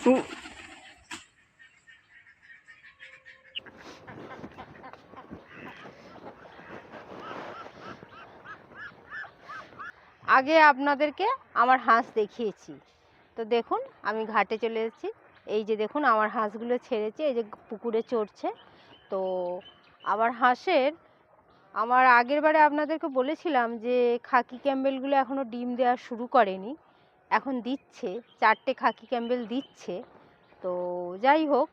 আগে আপনাদেরকে আমার হাঁস দেখিয়েছি, তো দেখুন আমি ঘাটে চলে এসেছি। এই যে দেখুন আমার হাঁসগুলো ছেড়েছে, এই যে পুকুরে চড়ছে। তো আমার আগের বারে আপনাদেরকে বলেছিলাম যে খাকি ক্যাম্বেলগুলো এখনও ডিম দেওয়া শুরু করেনি, এখন দিচ্ছে, 4টে খাকি ক্যাম্বেল দিচ্ছে। তো যাই হোক,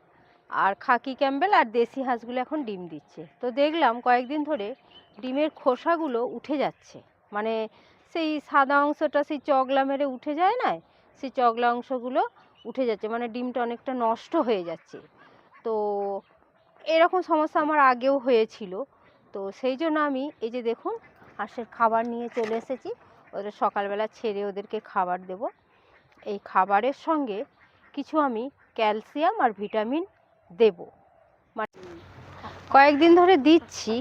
আর খাকি ক্যাম্বেল আর দেশি হাঁসগুলো এখন ডিম দিচ্ছে। তো দেখলাম কয়েকদিন ধরে ডিমের খোসাগুলো উঠে যাচ্ছে, মানে সেই সাদা অংশটা সেই চগলা মেরে উঠে যায় না, সেই চগলা অংশগুলো উঠে যাচ্ছে, মানে ডিমটা অনেকটা নষ্ট হয়ে যাচ্ছে। তো এরকম সমস্যা আমার আগেও হয়েছিল। তো সেই জন্য আমি এই যে দেখুন হাঁসের খাবার নিয়ে চলে এসেছি। ওদের সকালবেলা ছেড়ে ওদেরকে খাবার দেব। এই খাবারের সঙ্গে কিছু আমি ক্যালসিয়াম আর ভিটামিন দেব, মানে কয়েকদিন ধরে দিচ্ছি।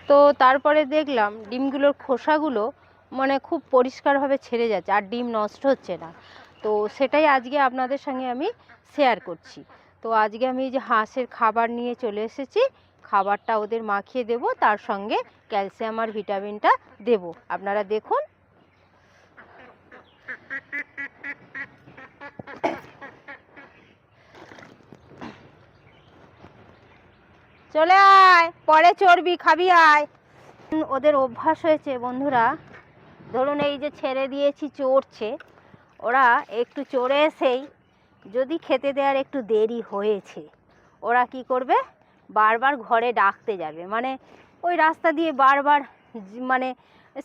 তো তারপরে দেখলাম ডিমগুলোর খোসাগুলো মানে খুব পরিষ্কারভাবে ছেড়ে যাচ্ছে, আর ডিম নষ্ট হচ্ছে না। তো সেটাই আজকে আপনাদের সঙ্গে আমি শেয়ার করছি। তো আজকে আমি এই যে হাঁসের খাবার নিয়ে চলে এসেছি, খাবারটা ওদের মাখিয়ে দেব, তার সঙ্গে ক্যালসিয়াম আর ভিটামিনটা দেব। আপনারা দেখুন। চলে আয়, পরে চড়বি, খাবি আয়। ওদের অভ্যাস হয়েছে বন্ধুরা, ধরুন এই যে ছেড়ে দিয়েছি চড়ছে, ওরা একটু চড়ে এসেই যদি খেতে দেওয়ার একটু দেরি হয়েছে, ওরা কি করবে, বারবার ঘরে ডাকতে যাবে, মানে ওই রাস্তা দিয়ে বারবার, মানে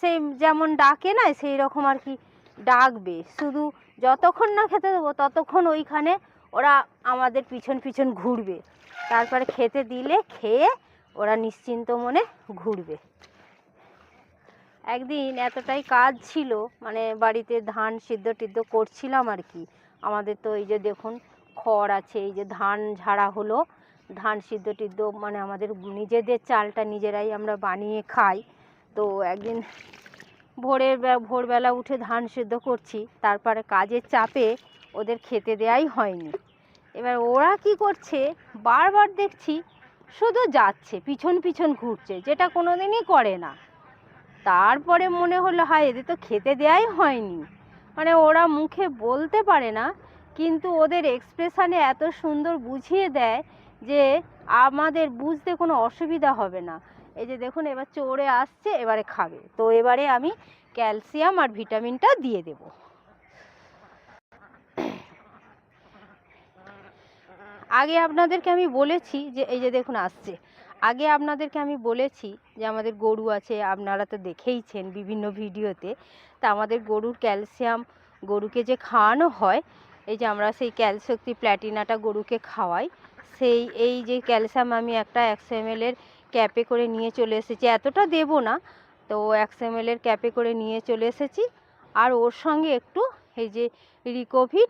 সেই যেমন ডাকে না সেই রকম আর কি ডাকবে। শুধু যতক্ষণ না খেতে দেবো ততক্ষণ ওইখানে ওরা আমাদের পিছন পিছন ঘুরবে, তারপরে খেতে দিলে খেয়ে ওরা নিশ্চিন্ত মনে ঘুরবে। একদিন এতটাই কাজ ছিল, মানে বাড়িতে ধান সিদ্ধ টিদ্ধ করছিলাম আর কি। আমাদের তো এই যে দেখুন খড় আছে, এই যে ধান ঝাড়া হলো, ধান সিদ্ধ টিদ্ধ, মানে আমাদের নিজেদের চালটা নিজেরাই আমরা বানিয়ে খাই। তো একদিন ভোরবেলা উঠে ধান সিদ্ধ করছি, তারপরে কাজের চাপে ওদের খেতে দেওয়াই হয়নি। এবার ওরা কি করছে, বারবার দেখছি শুধু যাচ্ছে পিছন পিছন ঘুরছে, যেটা কোনো দিনই করে না। তারপরে মনে হলো হায়, এদের তো খেতে দেওয়াই হয়নি। মানে ওরা মুখে বলতে পারে না, কিন্তু ওদের এক্সপ্রেশানে এত সুন্দর বুঝিয়ে দেয় যে আমাদের বুঝতে কোনো অসুবিধা হবে না। এই যে দেখুন এবার চড়ে আসছে, এবারে খাবে। তো এবারে আমি ক্যালসিয়াম আর ভিটামিনটা দিয়ে দেব। আগে আপনাদেরকে আমি বলেছি যে এই যে দেখুন আসছে, আগে আপনাদেরকে আমি বলেছি যে আমাদের গরু আছে, আপনারা তো দেখেইছেন বিভিন্ন ভিডিওতে। তা আমাদের গরুর ক্যালসিয়াম, গরুকে যে খাওয়ানো হয়, এই যে আমরা সেই ক্যালশক্তি প্ল্যাটিনাটা গরুকে খাওয়াই, সেই এই যে ক্যালসিয়াম আমি একটা 100 ml ক্যাপে করে নিয়ে চলে এসেছি। এতটা দেব না, তো 100 ml ক্যাপে করে নিয়ে চলে এসেছি। আর ওর সঙ্গে একটু এই যে রিকোভিট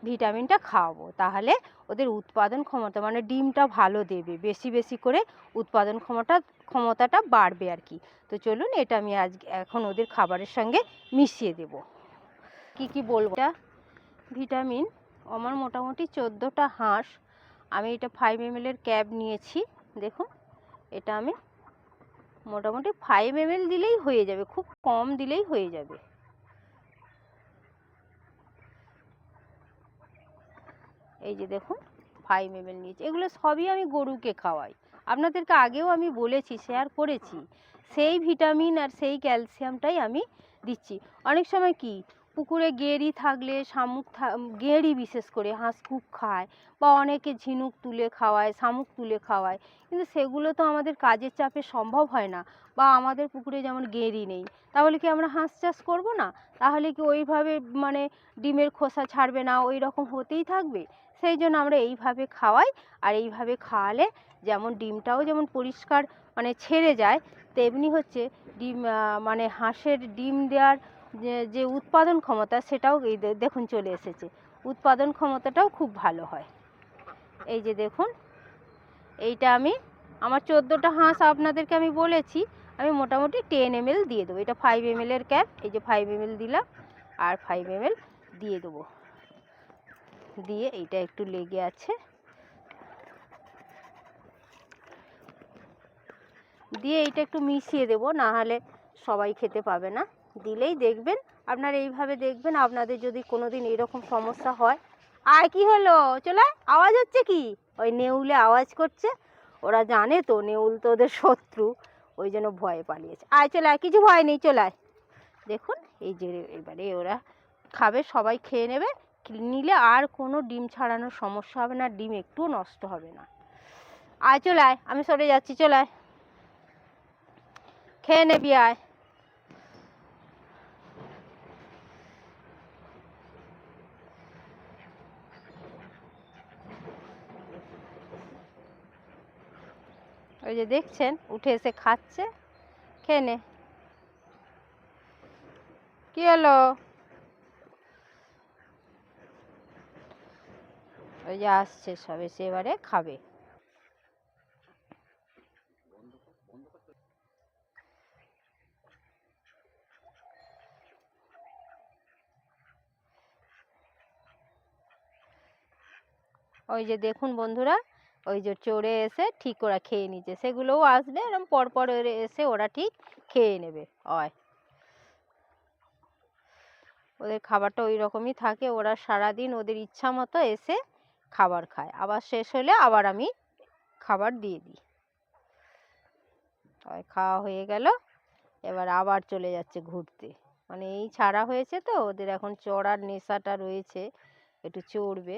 ভিটামিনটা খাওয়াবো, তাহলে ওদের উৎপাদন ক্ষমতা, মানে ডিমটা ভালো দেবে, বেশি বেশি করে উৎপাদন ক্ষমতাটা বাড়বে আর কি। তো চলুন এটা আমি এখন ওদের খাবারের সঙ্গে মিশিয়ে দেব। কি কি বলবো, এটা ভিটামিন আমার মোটামুটি 14টা হাঁস, আমি এটা 5 ml ক্যাপ নিয়েছি। দেখুন এটা আমি মোটামুটি 5 ml দিলেই হয়ে যাবে, খুব কম দিলেই হয়ে যাবে। এই যে দেখুন 5 ml নিয়েছি। এগুলো সবই আমি গরুকে খাওয়াই, আপনাদেরকে আগেও আমি বলেছি, শেয়ার করেছি। সেই ভিটামিন আর সেই ক্যালসিয়ামটাই আমি দিচ্ছি। অনেক সময় কি পুকুরে গেঁড়ি থাকলে, শামুক, গেঁড়ি বিশেষ করে হাঁস খুব খায়, বা অনেকে ঝিনুক তুলে খাওয়ায়, শামুক তুলে খাওয়ায়, কিন্তু সেগুলো তো আমাদের কাজের চাপে সম্ভব হয় না। বা আমাদের পুকুরে যেমন গেঁড়ি নেই, তাহলে কি আমরা হাঁস চাষ করব না? তাহলে কি ওইভাবে মানে ডিমের খোসা ছাড়বে না, ওই রকম হতেই থাকবে? সেই জন্য আমরা এইভাবে খাওয়াই। আর এইভাবে খাওয়ালে যেমন ডিমটাও যেমন পরিষ্কার মানে ছেড়ে যায়, তেমনি হচ্ছে ডিম, মানে হাঁসের ডিম দেওয়ার যে উৎপাদন ক্ষমতা, সেটাও এই দেখুন চলে এসেছে, উৎপাদন ক্ষমতাটাও খুব ভালো হয়। এই যে দেখুন এইটা আমি আমার 14টা হাঁস আপনাদেরকে আমি বলেছি, আমি মোটামুটি 10 ml দিয়ে দেবো। এটা 5 ml ক্যাপ, এই যে 5 ml দিলাম, আর 5 ml দিয়ে দেবো। দিয়ে এইটা একটু লেগে আছে, দিয়ে এইটা একটু মিশিয়ে দেবো, না হলে সবাই খেতে পাবে না। দিলেই দেখবেন আপনারা এইভাবে দেখবেন, আপনাদের যদি কোনো দিন এরকম সমস্যা হয়। আর কি হলো, চলে আওয়াজ হচ্ছে কি? ওই নেউলে আওয়াজ করছে, ওরা জানে তো নেউল তো ওদের শত্রু, ওই জন্য ভয়ে পালিয়েছে। আয় চলে আয়, কিছু ভয় নেই, চলে আয়। দেখুন এই যে এবারে ওরা খাবে, সবাই খেয়ে নেবে, নিলে আর কোনো ডিম ছাড়ানোর সমস্যা হবে না, ডিম একটুও নষ্ট হবে না। আয় চলে আয়, আমি সরে যাচ্ছি, চলে আয়, খেয়ে নেবি আয়। ওই যে দেখছেন উঠে এসে খাচ্ছে, খেয়ে নে। কি হলো? ওই যে আসছে সব, এসে এবারে খাবে। ওই যে দেখুন বন্ধুরা, ওই যে চড়ে এসে ঠিক ওরা খেয়ে নিচ্ছে, সেগুলোও আসবে এরকম পরপর এসে ওরা ঠিক খেয়ে নেবে। হয় ওদের খাবারটা ওই রকমই থাকে, ওরা সারাদিন ওদের ইচ্ছা মতো এসে খাবার খায়, আবার শেষ হলে আবার আমি খাবার দিয়ে দিই। খাওয়া হয়ে গেল, এবার আবার চলে যাচ্ছে ঘুরতে। মানে এই ছাড়া হয়েছে তো ওদের এখন চড়ার নেশাটা রয়েছে, একটু চড়বে।